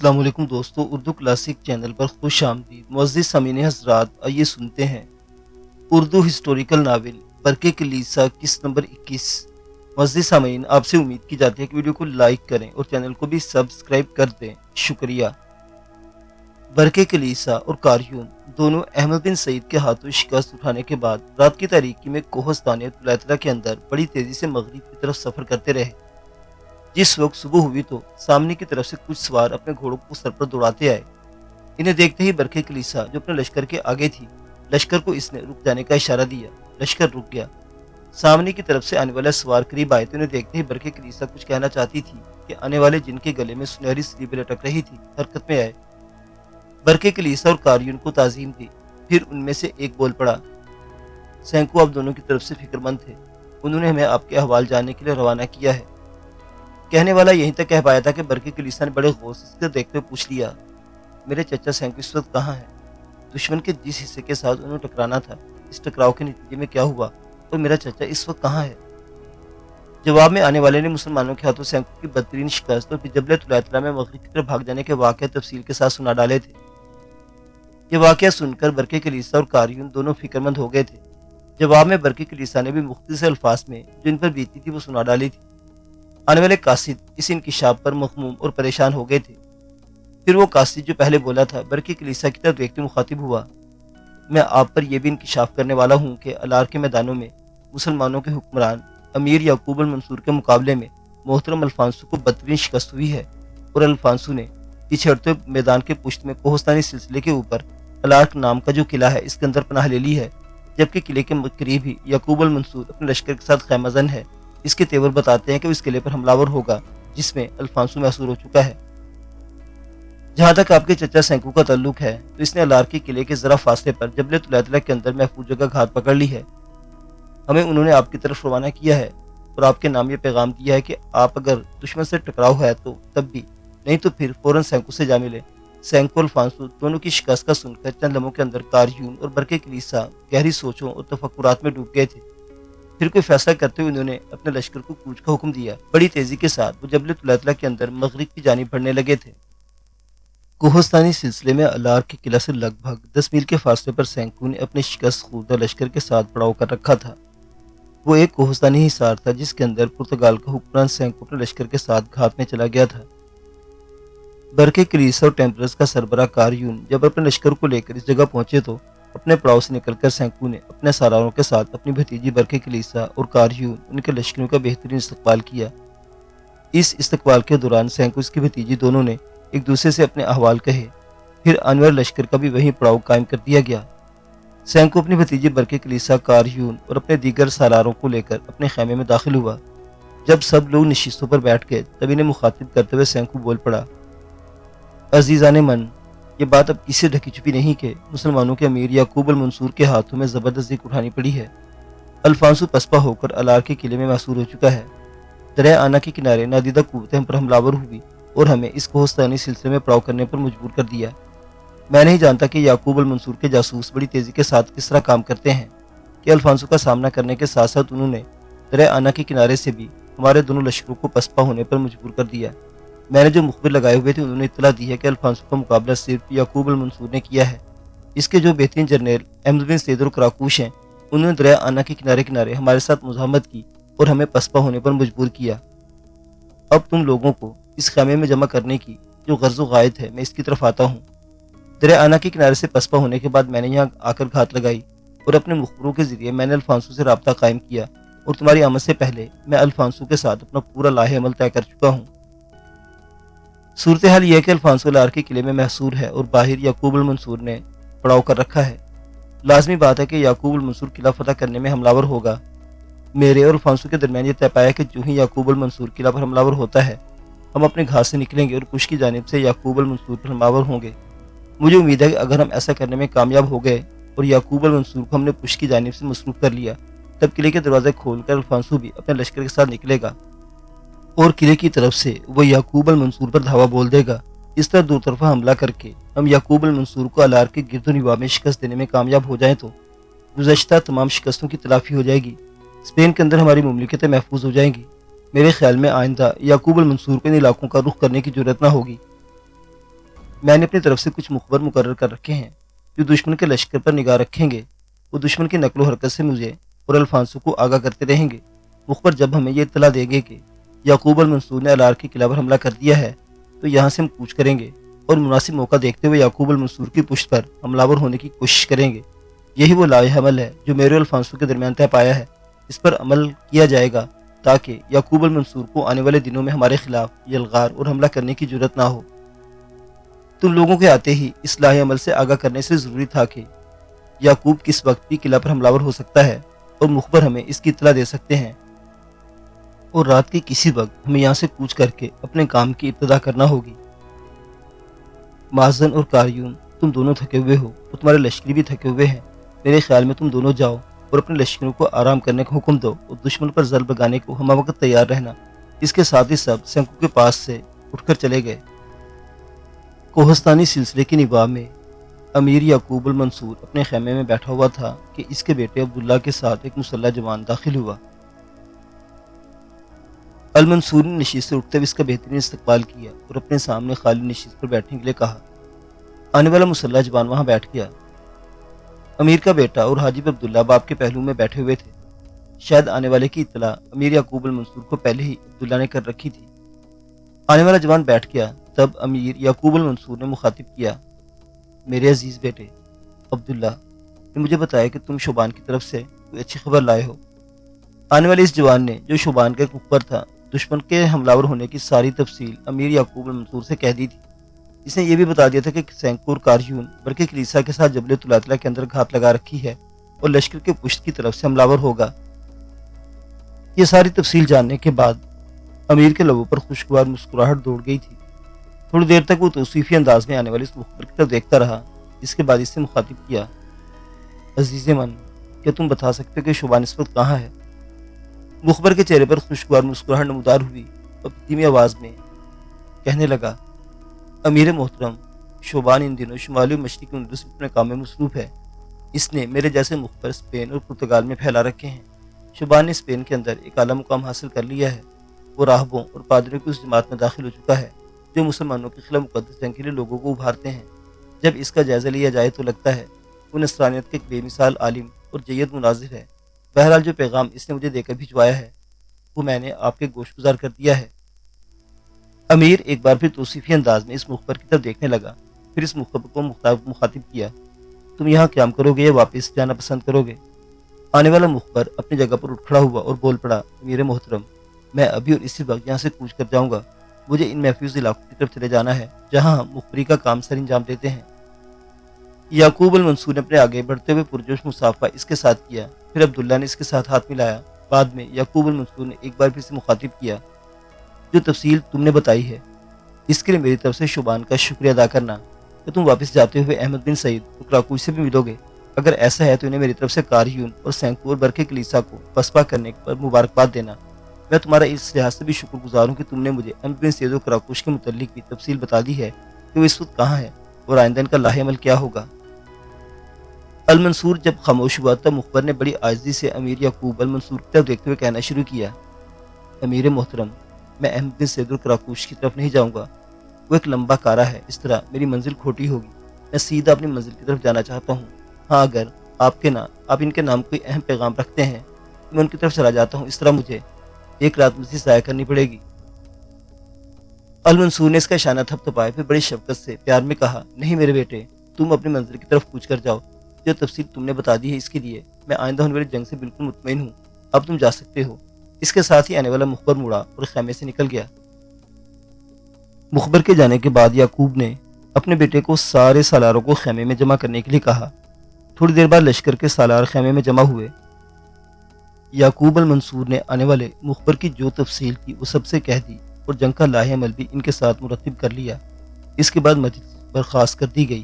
السلام علیکم دوستو، اردو کلاسک چینل پر خوش آمدید۔ معزز سامعین حضرات، آئیے سنتے ہیں اردو ہسٹوریکل ناول برقے کلیسا قسط نمبر 21۔ معزز سامعین، آپ سے امید کی جاتی ہے کہ ویڈیو کو لائک کریں اور چینل کو بھی سبسکرائب کر دیں، شکریہ۔ برقے کلیسا اور قاریون دونوں احمد بن سعید کے ہاتھوں شکست اٹھانے کے بعد رات کی تاریکی میں کوہستان طلحہ کے اندر بڑی تیزی سے مغرب کی طرف سفر کرتے رہے۔ جس وقت صبح ہوئی تو سامنے کی طرف سے کچھ سوار اپنے گھوڑوں کو سر پر دوڑاتے آئے۔ انہیں دیکھتے ہی برقے کلیسا جو اپنے لشکر کے آگے تھی، لشکر کو اس نے رک جانے کا اشارہ دیا۔ لشکر رک گیا۔ سامنے کی طرف سے آنے والے سوار قریب آئے تو انہیں دیکھتے ہی برقے کلیسا کچھ کہنا چاہتی تھی کہ آنے والے جن کے گلے میں سنہری سلیبیں لٹک رہی تھی حرکت میں آئے۔ برقے کلیسا اور قاریون کو تعظیم دی، پھر ان میں سے ایک بول پڑا۔ سینکو آپ دونوں کی طرف سے فکر مند تھے، انہوں نے ہمیں آپ کے احوال جاننے کے لیے روانہ کیا ہے۔ کہنے والا یہیں تک کہہ پایا تھا کہ برقے کلیسا نے بڑے غور سے دیکھتے ہوئے پوچھ لیا، میرے چچا سینکو اس وقت کہاں ہے؟ دشمن کے جس حصے کے ساتھ انہوں ٹکرانا تھا، اس ٹکراؤ کے نتیجے میں کیا ہوا اور میرا چچا اس وقت کہاں ہے؟ جواب میں آنے والے نے مسلمانوں کے ہاتھوں سینکو کی بدترین شکست اور جبل طلحہ میں مغرب کی طرف بھاگ جانے کے واقعہ تفصیل کے ساتھ سنا ڈالے تھے۔ یہ واقعہ سن کر برقے کلیسا اور قاریون دونوں فکر مند ہو گئے تھے۔ جواب میں برقے کلیسا نے بھی مختصر الفاظ میں جو ان پر بیتی تھی وہ سنا ڈالی تھی۔ آنے والے قاصد اس انکشاف پر مغموم اور پریشان ہو گئے تھے۔ پھر وہ قاصد جو پہلے بولا تھا برقے کلیسا کی طرف دیکھتے مخاطب ہوا، میں آپ پر یہ بھی انکشاف کرنے والا ہوں کہ الار کے میدانوں میں مسلمانوں کے حکمران امیر یعقوب المنصور کے مقابلے میں محترم الفانسو کو بدترین شکست ہوئی ہے، اور الفانسو نے پیچھے ہٹتے میدان کے پشت میں کوہستانی سلسلے کے اوپر الار نام کا جو قلعہ ہے اس کے اندر پناہ لے لی ہے، جبکہ قلعے کے قریب ہی یعقوب المنصور اپنے لشکر کے ساتھ خیمہ زن ہے۔ اس کے تیور بتاتے ہیں کہ وہ اس قلعے پر حملہ آور ہوگا جس میں الفانسو محصور ہو چکا ہے۔ جہاں تک آپ کے چچا سینکو کا تعلق ہے تو اس نے الار کے قلعے کے ذرا فاصلے پر جبل طلحہ کے اندر محفوظ جگہ گھات پکڑ لی ہے۔ ہمیں انہوں نے آپ کی طرف روانہ کیا ہے اور آپ کے نام یہ پیغام دیا ہے کہ آپ اگر دشمن سے ٹکراؤ ہے تو تب بھی، نہیں تو پھر فوراً سینکو سے جا ملے۔ سینکو اور الفانسو دونوں کی شکست کا سن کر چند لمحوں کے اندر قاریون اور برقے کلیسا گہری سوچوں اور تفکرات میں ڈوب گئے تھے۔ پھر کوئی فیصلہ کرتے ہوئے انہوں نے اپنے لشکر کو کوچ کا حکم دیا۔ بڑی تیزی کے ساتھ وہ جبل طلحہ کے اندر مغرب کی جانب بڑھنے لگے تھے۔ کوہستانی سلسلے میں الار کے قلعہ سے لگ بھگ 10 میل کے فاصلے پر سینکو نے اپنے شکست خوردہ لشکر کے ساتھ پڑاؤ کر رکھا تھا۔ وہ ایک کوہستانی حصار تھا جس کے اندر پرتگال کا حکمران سینکو اپنے لشکر کے ساتھ گھات میں چلا گیا تھا۔ برقے کلیسا اور ٹیمپلرز کا سربراہ قاریون جب اپنے لشکر کو لے کر اس جگہ پہنچے تو اپنے پڑاؤ سے نکل کر سینکو نے اپنے سالاروں کے ساتھ اپنی بھتیجی برقے کلیسا اور قاریون ان کے لشکریوں کا بہترین استقبال کیا۔ اس استقبال کے دوران سینکو اس کی بھتیجی دونوں نے ایک دوسرے سے اپنے احوال کہے، پھر آنے والے لشکر کا بھی وہیں پڑاؤ قائم کر دیا گیا۔ سینکو اپنی بھتیجی برقے کلیسا، قاریون اور اپنے دیگر سالاروں کو لے کر اپنے خیمے میں داخل ہوا۔ جب سب لوگ نشستوں پر بیٹھ گئے تب انہیں مخاطب کرتے ہوئے سینکو بول پڑا، عزیزان من، یہ بات اب کسی سے ڈھکی چھپی نہیں کہ مسلمانوں کے امیر یعقوب المنصور کے ہاتھوں میں زبردست زک اٹھانی پڑی ہے۔ الفانسو پسپا ہو کر الار کے قلعے میں محصور ہو چکا ہے۔ دریا آنا کے کنارے نادیدہ قوتیں ہم پر حملہ آور ہوئی اور ہمیں اس کوہستانی سلسلے میں پڑاؤ کرنے پر مجبور کر دیا۔ میں نہیں جانتا کہ یعقوب المنصور کے جاسوس بڑی تیزی کے ساتھ کس طرح کام کرتے ہیں کہ الفانسو کا سامنا کرنے کے ساتھ ساتھ انہوں نے دریا آنا کے کنارے سے بھی ہمارے دونوں لشکروں کو پسپا ہونے پر مجبور کر دیا۔ میں نے جو مخبر لگائے ہوئے تھے انہوں نے اطلاع دی ہے کہ الفانسو کا مقابلہ صرف یعقوب المنصور نے کیا ہے۔ اس کے جو بہترین جرنیل احمد بن سعید اور کراکوش ہیں انہوں نے دریا آنا کے کنارے کنارے ہمارے ساتھ مزاحمت کی اور ہمیں پسپا ہونے پر مجبور کیا۔ اب تم لوگوں کو اس خیمے میں جمع کرنے کی جو غرض و غائد ہے میں اس کی طرف آتا ہوں۔ دریا آنا کے کنارے سے پسپا ہونے کے بعد میں نے یہاں آ کر گھات لگائی اور اپنے مخبروں کے ذریعے میں نے الفانسو سے رابطہ قائم کیا، اور تمہاری آمد سے پہلے میں الفانسو کے ساتھ اپنا پورا لاہ عمل طے کر چکا ہوں۔ صورتحال یہ ہے کہ الفانسو الار کے قلعے میں محصور ہے اور باہر یعقوب المنصور نے پڑاؤ کر رکھا ہے۔ لازمی بات ہے کہ یعقوب المنصور قلعہ فتح کرنے میں حملہ آور ہوگا۔ میرے اور الفانسو کے درمیان یہ طے پایا کہ جو ہی یعقوب المنصور قلعہ پر حملہ آور ہوتا ہے ہم اپنے گھات سے نکلیں گے اور پشت کی جانب سے یعقوب المنصور پر حملہ آور ہوں گے۔ مجھے امید ہے کہ اگر ہم ایسا کرنے میں کامیاب ہو گئے اور یعقوب المنصور کو ہم نے پشت کی جانب سے مصروف کر لیا تب قلعے کے دروازے کھول کر الفانسو بھی اپنے لشکر کے ساتھ نکلے گا اور قلعے کی طرف سے وہ یعقوب المنصور پر دھاوا بول دے گا۔ اس طرح دو طرفہ حملہ کر کے ہم یعقوب المنصور کو الار کے گرد و نواح میں شکست دینے میں کامیاب ہو جائیں تو گزشتہ تمام شکستوں کی تلافی ہو جائے گی، اسپین کے اندر ہماری مملکتیں محفوظ ہو جائیں گی۔ میرے خیال میں آئندہ یعقوب المنصور کو ان علاقوں کا رخ کرنے کی ضرورت نہ ہوگی۔ میں نے اپنی طرف سے کچھ مخبر مقرر کر رکھے ہیں جو دشمن کے لشکر پر نگاہ رکھیں گے۔ وہ دشمن کی نقل و حرکت سے مجھے اور الفانسو کو آگاہ کرتے رہیں گے۔ مخبر جب ہمیں یہ اطلاع دیں گے کہ یعقوب المنصور نے الار کے قلعہ پر حملہ کر دیا ہے تو یہاں سے ہم کوچ کریں گے اور مناسب موقع دیکھتے ہوئے یعقوب المنصور کی پشت پر حملہ ہونے کی کوشش کریں گے۔ یہی وہ لائحہ عمل ہے جو میرے اور الفانسو کے درمیان طے پایا ہے۔ اس پر عمل کیا جائے گا تاکہ یعقوب المنصور کو آنے والے دنوں میں ہمارے خلاف یلغار اور حملہ کرنے کی جرت نہ ہو۔ تم لوگوں کے آتے ہی اس لائحہ عمل سے آگاہ کرنے سے ضروری تھا کہ یعقوب کس وقت بھی قلعہ پر حملہ ہو سکتا ہے اور مخبر ہمیں اس کی اطلاع دے سکتے ہیں، اور رات کے کسی وقت ہمیں یہاں سے کوچ کر کے اپنے کام کی ابتدا کرنا ہوگی۔ مازن اور کاریون، تم دونوں تھکے ہوئے ہو اور تمہارے لشکری بھی تھکے ہوئے ہیں۔ میرے خیال میں تم دونوں جاؤ اور اپنے لشکروں کو آرام کرنے کا حکم دو اور دشمن پر ضرب لگانے کو ہمہ وقت تیار رہنا۔ اس کے ساتھ ہی سب سینکو کے پاس سے اٹھ کر چلے گئے۔ کوہستانی سلسلے کی نگاہ میں امیر یعقوب المنصور اپنے خیمے میں بیٹھا ہوا تھا کہ اس کے بیٹے عبداللہ کے ساتھ ایک مسلح جوان داخل ہوا۔ المنصور نے نشست سے اٹھتے ہوئے اس کا بہترین استقبال کیا اور اپنے سامنے خالی نشست پر بیٹھنے کے لیے کہا۔ آنے والا مسلح جوان وہاں بیٹھ گیا۔ امیر کا بیٹا اور حاجب عبداللہ باپ کے پہلو میں بیٹھے ہوئے تھے۔ شاید آنے والے کی اطلاع امیر یعقوب المنصور کو پہلے ہی عبداللہ نے کر رکھی تھی۔ آنے والا جوان بیٹھ گیا، تب امیر یعقوب المنصور نے مخاطب کیا۔ میرے عزیز بیٹے عبداللہ نے مجھے بتایا کہ تم شوبان کی طرف سے کوئی اچھی خبر لائے ہو۔ آنے والے اس جوان نے، جو شوبان کا ایک مخبر تھا، دشمن کے حملہ ہونے کی ساری تفصیل امیر یعقوب المنصور سے کہہ دی تھی۔ اس نے یہ بھی بتا دیا تھا کہ سینکور کاریون برقی کلیسا کے ساتھ جبل طلاتلہ کے اندر گھات لگا رکھی ہے اور لشکر کے پشت کی طرف سے حملہ ہوگا۔ یہ ساری تفصیل جاننے کے بعد امیر کے لبوں پر خوشگوار مسکراہٹ دوڑ گئی تھی۔ تھوڑی دیر تک وہ توصیفی انداز میں آنے والے اس مخبر کی طرف دیکھتا رہا، اس کے بعد اس سے مخاطب کیا۔ عزیز من، کیا تم بتا سکتے ہو کہ شوبان اس وقت کہاں ہے؟ مخبر کے چہرے پر خوشگوار مسکراہٹ نمودار ہوئی اور دھیمی آواز میں کہنے لگا، امیر محترم، شوبان ان دنوں شمالی و مشرقی اندلس میں اپنے کام میں مصروف ہے۔ اس نے میرے جیسے مخبر اسپین اور پرتگال میں پھیلا رکھے ہیں۔ شوبان نے اسپین کے اندر ایک اعلیٰ مقام حاصل کر لیا ہے۔ وہ راہبوں اور پادریوں کی اس جماعت میں داخل ہو چکا ہے جو مسلمانوں کے خلاف مقدس جنگ کے لیے لوگوں کو ابھارتے ہیں۔ جب اس کا جائزہ لیا جائے تو لگتا ہے وہ نصرانیت کے ایک بے مثال عالم اور جید مناظر ہے۔ بہرحال جو پیغام اس نے مجھے دے کر بھجوایا ہے وہ میں نے آپ کے گوش گزار کر دیا ہے۔ امیر ایک بار پھر توصیفی انداز میں اس مخبر کی طرف دیکھنے لگا، پھر اس مخبر کو مخاطب کیا۔ تم یہاں قیام کرو گے یا واپس جانا پسند کرو گے؟ آنے والا مخبر اپنی جگہ پر اٹھ کھڑا ہوا اور بول پڑا، امیر محترم، میں ابھی اور اسی وقت یہاں سے کوچ کر جاؤں گا۔ مجھے ان محفوظ علاقوں کی طرف چلے جانا ہے جہاں ہم مخبری کا کام سر انجام دیتے ہیں۔ یعقوب المنصور نے اپنے آگے بڑھتے ہوئے پرجوش مصافحہ اس کے ساتھ کیا، پھر عبداللہ نے اس کے ساتھ ہاتھ ملایا۔ بعد میں یعقوب المنصور نے ایک بار پھر سے مخاطب کیا، جو تفصیل تم نے بتائی ہے اس کے لیے میری طرف سے شوبان کا شکریہ ادا کرنا۔ کہ تم واپس جاتے ہوئے احمد بن سعید اور کراکوش سے بھی ملو گے۔ اگر ایسا ہے تو انہیں میری طرف سے کاریون اور سینکور برقی کلیسا کو پسپا کرنے پر مبارکباد دینا۔ میں تمہارا اس لحاظ سے بھی شکر گزار ہوں کہ تم نے مجھے احمد بن سعید اور کراکوش کے متعلق بھی تفصیل بتا دی ہے کہ وہ اس وقت کہاں ہے اور آئندہ ان کا لاہ عمل کیا ہوگا۔ المنصور جب خاموش ہوا تب مخبر نے بڑی عاجزی سے امیر یعقوب المنصور کی طرف دیکھتے ہوئے کہنا شروع کیا، امیر محترم، میں احمد بن سعید اور کراکوش کی طرف نہیں جاؤں گا۔ وہ ایک لمبا کارا ہے، اس طرح میری منزل کھوٹی ہوگی۔ میں سیدھا اپنی منزل کی طرف جانا چاہتا ہوں۔ ہاں، اگر آپ ان کے نام کوئی اہم پیغام رکھتے ہیں تو میں ان کی طرف چلا جاتا ہوں، اس طرح مجھے ایک رات مزید ضائع کرنی پڑے گی۔ المنصور نے اس کا اشارہ تھپتھپایا، پھر بڑی شفقت سے پیار میں کہا، نہیں میرے بیٹے، تم اپنی منزل کی طرف کوچ کر جاؤ۔ جو تفصیل تم نے بتا دی ہے اس کے لیے میں آئندہ ہونے والی جنگ سے بالکل مطمئن ہوں۔ اب تم جا سکتے ہو۔ اس کے ساتھ ہی آنے والا مخبر مڑا اور خیمے سے نکل گیا۔ مخبر کے جانے کے بعد یعقوب نے اپنے بیٹے کو سارے سالاروں کو خیمے میں جمع کرنے کے لیے کہا۔ تھوڑی دیر بعد لشکر کے سالار خیمے میں جمع ہوئے۔ یعقوب المنصور نے آنے والے مخبر کی جو تفصیل کی وہ سب سے کہہ دی اور جنگ کا لاہ عمل بھی ان کے ساتھ مرتب کر لیا۔ اس کے بعد مجلس برخاست کر دی گئی۔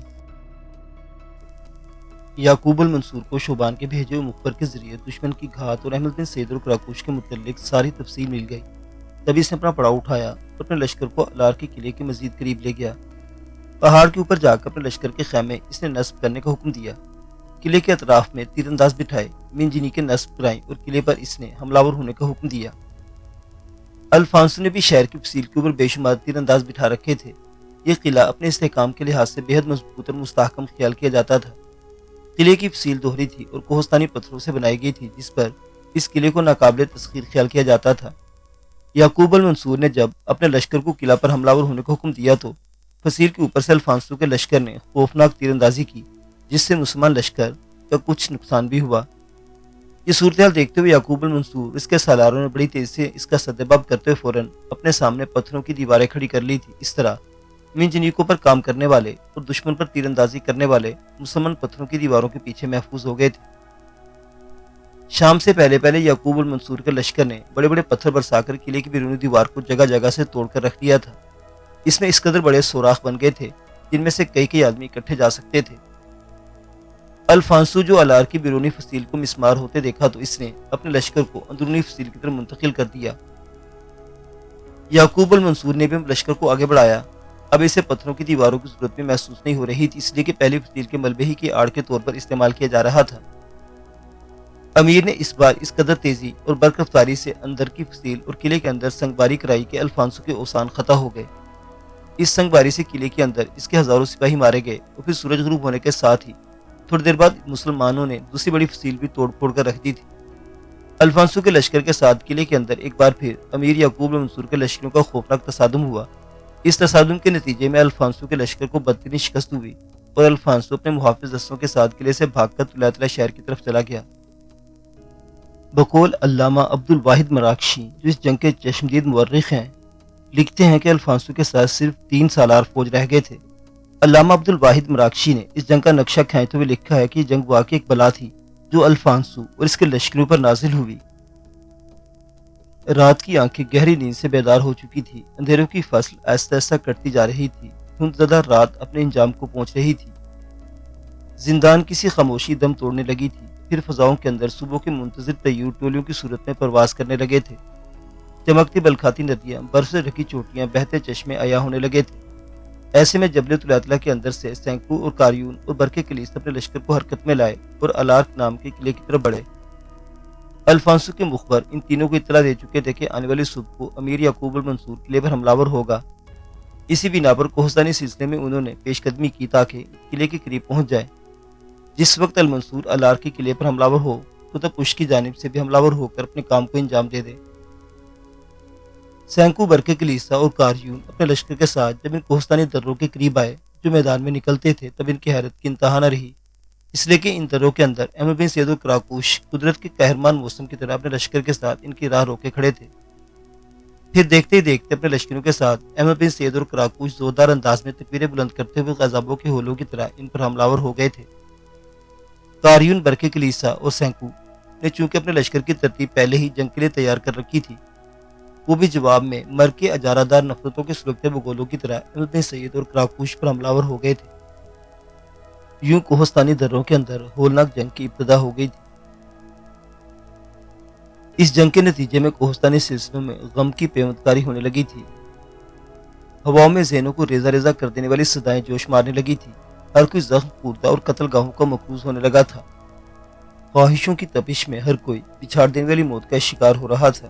یعقوب المنصور کو شوبان کے بھیجے ہوئے مخبر کے ذریعے دشمن کی گھات اور احمد بن سعید اور کراکوش کے متعلق ساری تفصیل مل گئی۔ تبھی اس نے اپنا پڑاؤ اٹھایا اور اپنے لشکر کو الار کے قلعے کے مزید قریب لے گیا۔ پہاڑ کے اوپر جا کر اپنے لشکر کے خیمے اس نے نصب کرنے کا حکم دیا۔ قلعے کے اطراف میں تیر انداز بٹھائے، منجنی کے نصب کرائیں اور قلعے پر اس نے حملہ آور ہونے کا حکم دیا۔ الفانسو نے بھی شہر کی فصیل کے اوپر بے شمار تیر انداز بٹھا رکھے تھے۔ یہ قلعہ اپنے استحکام کے لحاظ سے بے حد مضبوط اور مستحکم خیال کیا جاتا تھا۔ قلعے کی فصیل دوہری تھی اور کوہستانی پتھروں سے بنائی گئی تھی، جس پر اس قلعے کو ناقابل تسخیر خیال کیا جاتا تھا۔ یعقوب المنصور نے جب اپنے لشکر کو قلعہ پر حملہ آور ہونے کا حکم دیا تو فصیل کے اوپر سے الفانسو کے لشکر نے خوفناک تیر اندازی کی، جس سے مسلمان لشکر کا کچھ نقصان بھی ہوا۔ یہ صورتحال دیکھتے ہوئے یعقوب المنصور اس کے سالاروں نے بڑی تیزی سے اس کا سدباب کرتے ہوئے فوراً اپنے سامنے پتھروں کی دیواریں کھڑی کر لی تھی۔ اس طرح منجنیقوں پر کام کرنے والے اور دشمن پر تیر اندازی کرنے والے مسلمان پتھروں کی دیواروں کے پیچھے محفوظ ہو گئے تھے۔ شام سے پہلے پہلے یعقوب المنصور کے لشکر نے بڑے بڑے پتھر برسا کر قلعے کی بیرونی دیوار کو جگہ جگہ سے توڑ کر رکھ دیا تھا۔ اس میں اس قدر بڑے سوراخ بن گئے تھے جن میں سے کئی آدمی اکٹھے جا سکتے تھے۔ الفانسو جو الار کی بیرونی فصیل کو مسمار ہوتے دیکھا تو اس نے اپنے لشکر کو اندرونی فصیل کی طرف منتقل کر دیا۔ یعقوب المنصور نے بھی لشکر کو آگے بڑھایا۔ اب اسے پتھروں کی دیواروں کی ضرورت بھی محسوس نہیں ہو رہی تھی، اس لیے کہ پہلی فصیل کے ملبے ہی کی آڑ کے طور پر استعمال کیا جا رہا تھا۔ امیر نے اس بار اس قدر تیزی اور برق رفتاری سے اندر کی فصیل اور قلعے کے اندر سنگ باری کرائی کہ الفانسو کے اوسان خطا ہو گئے۔ اس سنگ باری سے قلعے کے اندر اس کے ہزاروں سپاہی مارے گئے اور پھر سورج غروب ہونے کے ساتھ ہی تھوڑی دیر بعد مسلمانوں نے دوسری بڑی فصیل بھی توڑ پھوڑ کر رکھ دی تھی۔ الفانسو کے لشکر کے ساتھ قلعے کے اندر ایک بار پھر امیر یعقوب المنصور کے لشکروں کا خوفناک تصادم ہوا۔ اس تصادم کے نتیجے میں الفانسو کے لشکر کو بدترین شکست ہوئی اور الفانسو اپنے محافظ دستوں کے ساتھ قلعے سے بھاگ کر طلایہ شہر کی طرف چلا گیا۔ بقول علامہ عبد الواحد مراکشی، جو اس جنگ کے چشمدید مورخ ہیں، لکھتے ہیں کہ الفانسو کے ساتھ صرف 3 سالار فوج رہ گئے تھے۔ علامہ عبد الواحد مراکشی نے اس جنگ کا نقشہ کھینچتے ہوئے لکھا ہے کہ یہ جنگ واقعی ایک بلا تھی جو الفانسو اور اس کے لشکروں پر نازل ہوئی۔ رات کی آنکھیں گہری نیند سے بیدار ہو چکی تھی، اندھیروں کی فصل آہستہ آہستہ کٹتی جا رہی تھی، دھند زدہ رات اپنے انجام کو پہنچ رہی تھی۔ زندان کسی خاموشی دم توڑنے لگی تھی، پھر فضاؤں کے اندر صبح کے منتظر طیور ٹولیوں کی صورت میں پرواز کرنے لگے تھے۔ چمکتی بلکھاتی ندیاں، برف سے ڈھکی چوٹیاں، بہتے چشمے عیاں ہونے لگے تھے۔ ایسے میں جبل طلعہ کے اندر سے سینکو اور کاریون اور برقے کلیس اپنے لشکر کو حرکت میں لائے اور الارک نام کے قلعے کی طرف بڑھے۔ الفانسو کے مخبر ان تینوں کو اطلاع دے چکے تھے کہ آنے والی صبح کو امیر یعقوب المنصور قلعے پر حملہ آور ہوگا۔ اسی بنا پر کوہستانی سلسلے میں انہوں نے پیش قدمی کی تاکہ قلعے کے قریب پہنچ جائے۔ جس وقت المنصور الارک کے قلعے پر حملہ آور ہو تو تب پشت کی جانب سے بھی حملہ آور ہو کر اپنے کام کو انجام دے دے۔ سینکو، برقے کلیسا اور کاریون اپنے لشکر کے ساتھ جب ان کوہستانی دروں کے قریب آئے جو میدان میں نکلتے تھے، تب ان کی حیرت کی انتہا نہ رہی، اس لیے کہ ان دروں کے اندر احمد بن سید القراقوش قدرت کے قہرمان موسم کی طرح اپنے لشکر کے ساتھ ان کی راہ روکے کھڑے تھے۔ پھر دیکھتے ہی دیکھتے اپنے لشکروں کے ساتھ احمد بن سید القراقوش زوردار انداز میں تکبیریں بلند کرتے ہوئے غضبوں کے ہولوں کی طرح ان پر حملہ آور ہو گئے تھے۔ کاریون، برقے کلیسا اور سینکو نے چونکہ اپنے لشکر کی ترتیب پہلے ہی جنگ کے لیے تیار کر رکھی تھی، وہ بھی جواب میں مر کے اجارہ دار نفرتوں کے سلگتے بگولوں کی طرح احمد بن سید اور کراکوش پر حملہ آور ہو گئے تھے۔ یوں کوہستانی دروں کے اندر ہولناک جنگ کی ابتدا ہو گئی تھی۔ اس جنگ کے نتیجے میں کوہستانی سلسلوں میں غم کی پیوندکاری ہونے لگی تھی۔ ہواؤں میں ذہنوں کو ریزہ ریزہ کر دینے والی صدائیں جوش مارنے لگی تھی، ہر کوئی زخم خوردہ اور قتل گاہوں کا مقروض ہونے لگا تھا۔ خواہشوں کی تپش میں ہر کوئی پچھاڑ دینے والی موت کا شکار ہو رہا تھا۔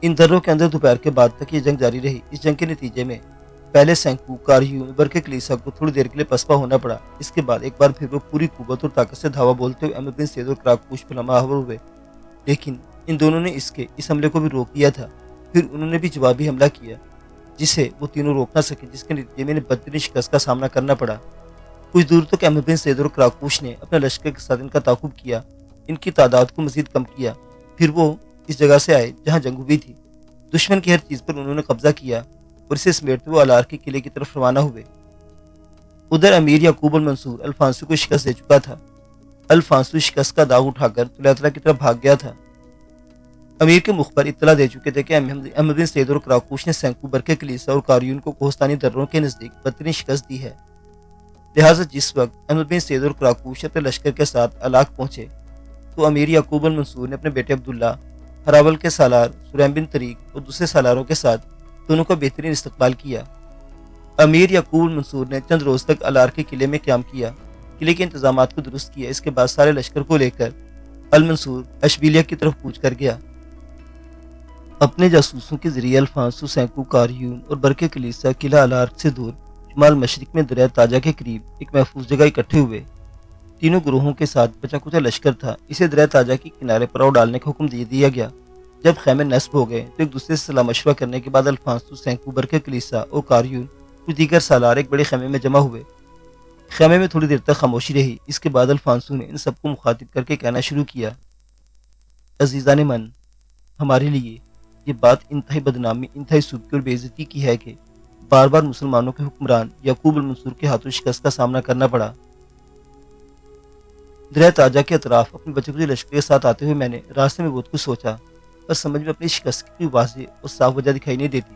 ان دروں کے اندر دوپہر کے بعد تک یہ جنگ جاری رہی۔ اس جنگ کے نتیجے میں پہلے سینکو، کاریون، برقے کلیسا کو تھوڑی دیر کے لیے پسپا ہونا پڑا۔ اس کے بعد ایک بار پھر وہ پوری قوت اور طاقت سے دھاوا بولتے ہوئے احمد بن سید اور کراکوش پر حملہ آور ہوئے، لیکن ان دونوں نے اس حملے کو بھی روک دیا تھا۔ پھر انہوں نے بھی جوابی حملہ کیا جسے وہ تینوں روک نہ سکے، جس کے نتیجے میں انہیں بدترین شکست کا سامنا کرنا پڑا۔ کچھ دور تک احمد بن سید اور کراکوش نے اپنے لشکر کے ساتھ ان کا تعاقب کیا، ان کی تعداد کو مزید کم کیا۔ پھر وہ اس جگہ سے آئے جہاں جنگ ہوئی تھی، دشمن کی ہر چیز پر انہوں نے قبضہ کیا اور اسے سمیٹتے ہوئے الار کے قلعے کی طرف روانہ ہوئے۔ ادھر امیر یعقوب المنصور الفانسو کو شکست دے چکا تھا۔ الفانسو شکست کا داغ اٹھا کر طلعہ کی طرف بھاگ گیا تھا۔ امیر کے مخبر اطلاع دے چکے تھے کہ احمد بن سید اور کراکوش نے سینکو، برقے کلیسا اور کاریون کو کوہستانی دروں کے نزدیک بدترین شکست دی ہے۔ لہٰذا جس وقت احمد بن سید اور کراکوش اپنے لشکر کے ساتھ علاق پہنچے تو امیر یعقوب المنصور نے اپنے بیٹے عبداللہ، ہراول کے سالار سلیم بن طریق اور دوسرے سالاروں کے ساتھ دونوں کا بہترین استقبال کیا۔ امیر یعقوب المنصور نے چند روز تک الار کے قلعے میں قیام کیا، قلعے کے انتظامات کو درست کیا۔ اس کے بعد سارے لشکر کو لے کر المنصور اشبیلیہ کی طرف کوچ کر گیا۔ اپنے جاسوسوں کے ذریعے الفانسو، سینکو، کاریون اور برقے کلیسا قلعہ الارک سے دور شمال مشرق میں دریا تاجا کے قریب ایک محفوظ جگہ اکٹھے ہوئے۔ تینوں گروہوں کے ساتھ بچا کچا لشکر تھا۔ اسے دریا تاجا کے کنارے پر ڈالنے کا حکم دیا گیا۔ جب خیمے نصب ہو گئے تو ایک دوسرے سے صلاح مشورہ کرنے کے بعد الفانسو، سینکو، برکے کلیسا اور کاریون کچھ دیگر سالار ایک بڑے خیمے میں جمع ہوئے۔ خیمے میں تھوڑی دیر تک خاموشی رہی۔ اس کے بعد الفانسو نے ان سب کو مخاطب کر کے کہنا شروع کیا، عزیزان من، ہمارے لیے یہ بات انتہائی بدنامی، انتہائی سبکی اور بے عزتی کی ہے کہ بار بار مسلمانوں کے حکمران یعقوب المنصور کے ہاتھوں شکست کا سامنا کرنا پڑا۔ دریا تاجا کے اطراف اپنے بچے کچے لشکر کے ساتھ آتے ہوئے میں نے راستے میں بہت کچھ سوچا، پر سمجھ میں اپنی شکست کی کوئی واضح اور صاف وجہ دکھائی نہیں دیتی۔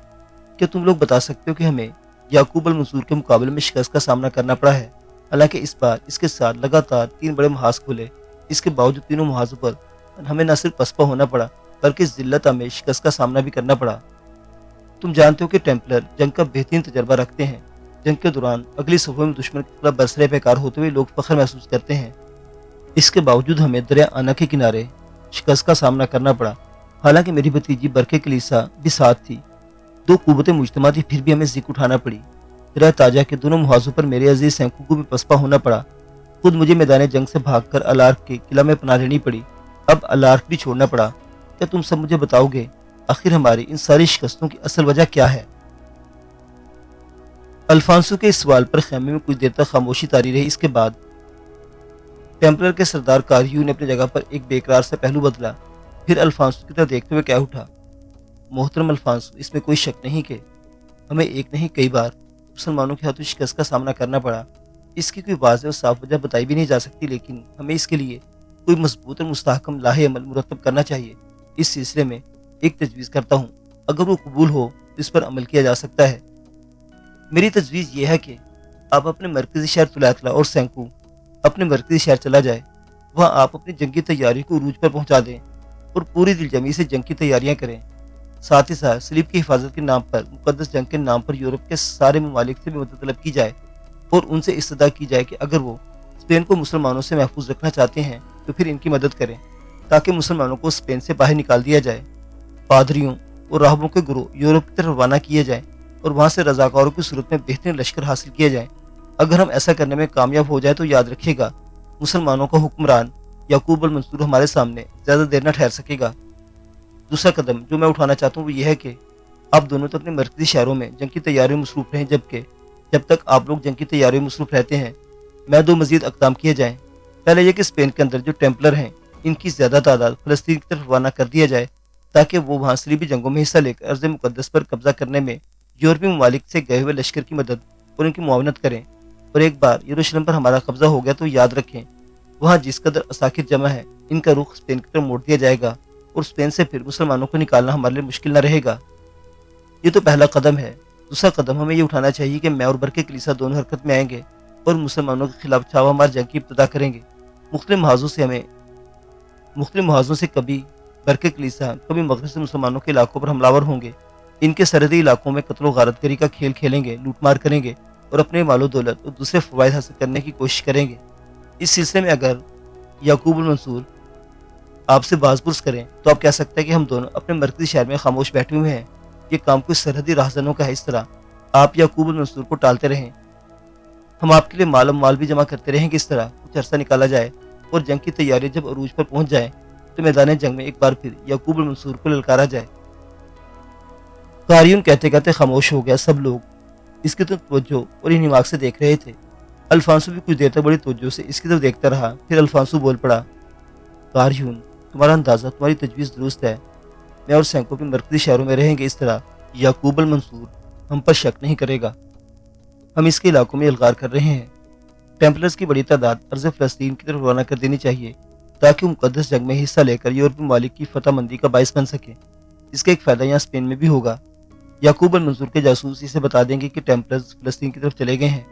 کیا تم لوگ بتا سکتے ہو کہ ہمیں یعقوب المنصور کے مقابلے میں شکست کا سامنا کرنا پڑا ہے؟ حالانکہ اس بار اس کے ساتھ لگاتار 3 بڑے محاذ کھلے۔ اس کے باوجود تینوں محاذوں پر ہمیں نہ صرف پسپا ہونا پڑا بلکہ ذلت میں شکست کا سامنا بھی کرنا پڑا۔ تم جانتے ہو کہ ٹیمپلر جنگ کا بہترین تجربہ رکھتے ہیں۔ جنگ کے دوران اگلی صفوں میں دشمن کے خلاف برسرے پیکار ہوتے ہوئے لوگ فخر محسوس کرتے ہیں۔ اس کے باوجود ہمیں دریا آنا کے کنارے شکست کا سامنا کرنا پڑا، حالانکہ میری بھتیجی برکے کلیسا بھی ساتھ تھی۔ 2 قوتیں مجتمع تھی، پھر بھی ہمیں ذکر اٹھانا پڑی۔ دریا تاجا کے دونوں محاذوں پر میرے عزیز سینکو کو بھی پسپا ہونا پڑا۔ خود مجھے میدان جنگ سے بھاگ کر الارک کے قلعہ میں پناہ لینی پڑی۔ اب الارک بھی چھوڑنا پڑا۔ کیا تم سب مجھے بتاؤ گے آخر ہماری ان ساری شکستوں کی اصل وجہ کیا ہے؟ الفانسو کے اس سوال پر خیمے میں کچھ دیر تک خاموشی طاری رہی۔ اس کے بعد ٹیمپلر کے سردار کاریو نے اپنی جگہ پر ایک بے قرار سے پہلو بدلا، پھر الفانسو کی طرف دیکھتے ہوئے کہہ اٹھا، محترم الفانسو، اس میں کوئی شک نہیں کہ ہمیں ایک نہیں کئی بار مسلمانوں کے ہاتھوں شکست کا سامنا کرنا پڑا۔ اس کی کوئی واضح اور صاف وجہ بتائی بھی نہیں جا سکتی، لیکن ہمیں اس کے لیے کوئی مضبوط اور مستحکم لاہ عمل مرتب کرنا چاہیے۔ اس سلسلے میں ایک تجویز کرتا ہوں، اگر وہ قبول ہو تو اس پر عمل کیا جا سکتا ہے۔ میری تجویز یہ ہے کہ آپ اپنے مرکزی شہر تلاتلا اور سینکو اپنے مرکزی شہر چلا جائے، وہاں آپ اپنی جنگی تیاری کو عروج پر پہنچا دیں اور پوری دلجمی سے جنگ کی تیاریاں کریں۔ ساتھ ہی ساتھ سلیب کی حفاظت کے نام پر، مقدس جنگ کے نام پر یورپ کے سارے ممالک سے بھی مدد طلب کی جائے اور ان سے استدعا کی جائے کہ اگر وہ اسپین کو مسلمانوں سے محفوظ رکھنا چاہتے ہیں تو پھر ان کی مدد کریں تاکہ مسلمانوں کو اسپین سے باہر نکال دیا جائے۔ پادریوں اور راہبوں کے گروہ یورپ کی طرف روانہ کیے جائیں اور وہاں سے رضاکاروں کی صورت میں بہترین لشکر حاصل کیے جائیں۔ اگر ہم ایسا کرنے میں کامیاب ہو جائے تو یاد رکھیے گا، مسلمانوں کا حکمران یعقوب المنصور ہمارے سامنے زیادہ دیر نہ ٹھہر سکے گا۔ دوسرا قدم جو میں اٹھانا چاہتا ہوں وہ یہ ہے کہ آپ دونوں تو اپنے مرکزی شہروں میں جنگ کی تیاریوں میں مصروف رہیں، جبکہ جب تک آپ لوگ جنگ کی تیاریوں میں مصروف رہتے ہیں میں 2 مزید اقدام کیے جائیں۔ پہلے یہ کہ اسپین کے اندر جو ٹیمپلر ہیں ان کی زیادہ تعداد فلسطین کی طرف روانہ کر دیا جائے تاکہ وہ وہاں صلیبی جنگوں میں حصہ لے کر ارض مقدس پر قبضہ کرنے میں یورپی ممالک سے گئے ہوئے لشکر کی مدد اور ان کی معاونت کریں۔ اور ایک بار یروشلم پر ہمارا قبضہ ہو گیا تو یاد رکھیں، وہاں جس قدر عساکر جمع ہے ان کا رخ اسپین کی طرف موڑ دیا جائے گا اور اسپین سے پھر مسلمانوں کو نکالنا ہمارے لیے مشکل نہ رہے گا۔ یہ تو پہلا قدم ہے۔ دوسرا قدم ہمیں یہ اٹھانا چاہیے کہ میں اور برکے کلیسا دونوں حرکت میں آئیں گے اور مسلمانوں کے خلاف چھاوا مار جنگ کی ابتدا کریں گے۔ مختلف محاذوں سے کبھی برکے کلیسا، کبھی مغرب سے مسلمانوں کے علاقوں پر حملہ ور ہوں گے۔ ان کے سرحدی علاقوں میں قتل و غارت گری کا کھیل کھیلیں گے، لوٹ مار کریں گے اور اپنے مال و دولت اور دوسرے فوائد حاصل کرنے کی کوشش کریں گے۔ اس سلسلے میں اگر یعقوب المنصور آپ سے باز پرس کریں تو آپ کہہ سکتے ہیں کہ ہم دونوں اپنے مرکزی شہر میں خاموش بیٹھے ہوئے ہیں، یہ کام کوئی سرحدی راہزنوں کا ہے۔ اس طرح آپ یعقوب المنصور کو ٹالتے رہیں، ہم آپ کے لیے مال و مال بھی جمع کرتے رہیں کہ اس طرح کچھ عرصہ نکالا جائے اور جنگ کی تیاری جب عروج پر پہنچ جائیں تو میدان جنگ میں ایک بار پھر یعقوب المنصور کو للکارا جائے۔ کاریون کہتے کہتے خاموش ہو گیا۔ سب لوگ اس کی طرف توجہ اور انہماک سے دیکھ رہے تھے۔ الفانسو بھی کچھ دیر تک بڑی توجہ سے اس کی طرف دیکھتا رہا، پھر الفانسو بول پڑا، کاریون، تمہارا اندازہ، تمہاری تجویز درست ہے۔ میں اور سینکو بھی مرکزی شہروں میں رہیں گے، اس طرح یعقوب المنصور ہم پر شک نہیں کرے گا۔ ہم اس کے علاقوں میں الغار کر رہے ہیں۔ ٹیمپلرز کی بڑی تعداد ارض فلسطین کی طرف روانہ کر دینی چاہیے تاکہ وہ مقدس جنگ میں حصہ لے کر یورپی ممالک کی فتح مندی کا باعث بن سکے۔ اس کا ایک فائدہ یہاں اسپین میں بھی ہوگا۔ یعقوب المنصور کے جاسوس اسے بتا دیں گے کہ ٹیمپلرز فلسطین کی طرف چلے گئے ہیں،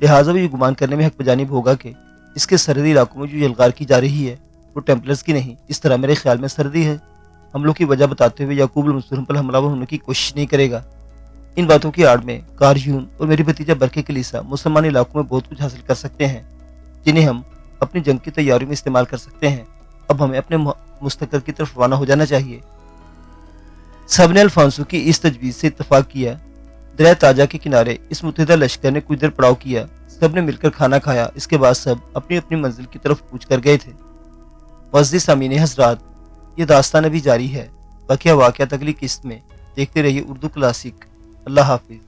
لہٰذا وہ یہ گمان کرنے میں حق بجانب ہوگا کہ اس کے سرحدی علاقوں میں جو الغار کی جا رہی ہے وہ ٹیمپلرز کی نہیں۔ اس طرح میرے خیال میں سرحدی ہے حملوں کی وجہ بتاتے ہوئے یعقوب المنصور ہم پر حملہ ور ہونے کی کوشش نہیں کرے گا۔ ان باتوں کی آڑ میں کاریون اور میری بھتیجا برکے کلیسا مسلمان علاقوں میں بہت کچھ حاصل کر سکتے ہیں جنہیں ہم اپنی جنگ کی تیاریوں میں استعمال کر سکتے ہیں۔ اب ہمیں اپنے مستقر کی طرف روانہ ہو جانا چاہیے۔ سب نے الفانسو کی اس تجویز سے اتفاق کیا۔ دریا تاجہ کے کنارے اس متحدہ لشکر نے کچھ دیر پڑاؤ کیا۔ سب نے مل کر کھانا کھایا۔ اس کے بعد سب اپنی اپنی منزل کی طرف کوچ کر گئے تھے۔ معزز سامعین حضرات، یہ داستان ابھی جاری ہے۔ باقی واقعات اگلی قسط میں۔ دیکھتے رہیے اردو کلاسک۔ اللہ حافظ۔